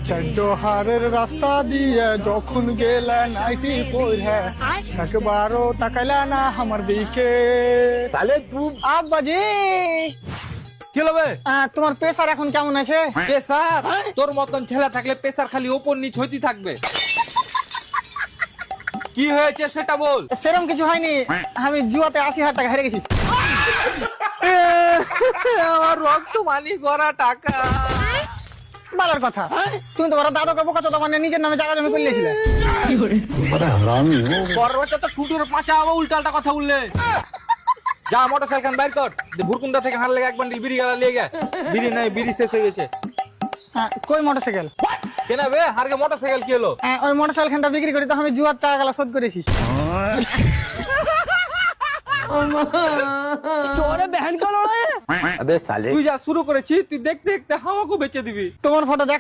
চারডোহারের রাস্তা দিয়ে যখন গেলে নাইটি পরে একবারও তাকাইলা না আমার দিকে। তাহলে তুই আব্বাজি কি হবে তোমার প্রেসার এখন কেমন আছে? প্রেসার? তোর মতন ছেলে থাকলে প্রেসার খালি ওপর নিচ হইতে থাকবে। কি হয়েছে সেটা বল। সেরকম কিছু হয়নি, আমি জুয়াতে 80,000 টাকা হেরে গেছি। আমার রক্ত মানি করা টাকা। বলার কথা, তুমি তো বড় দাদুকে বোকা তো মানে নিজের নামে জায়গা জমি করলেছিলে। পরবর্তী তো টুটুর পাঁচা আবার উল্টালটা কথা বললে। যা মোটরসাইকেল বাইর কর, ভুরকুন্ডা থেকে হারলে এক বান্ডিল বিড়ি গালা লিয়ে গে। বিড়ি নাই, বিড়ি শেষ হয়ে গেছে। কই মোটরসাইকেল? কেন বে হারকে মোটরসাইকেল কি হলো? ওই মোটরসাইকেলটা বিক্রি করে তো আমি জুয়ার টাকা গেলা শোধ করেছি। अबे साले তুই যা শুরু করেছিস, তুই দেখতে দেখতে আমাকেও বেচে দিবি। তোমার ফটো দেখ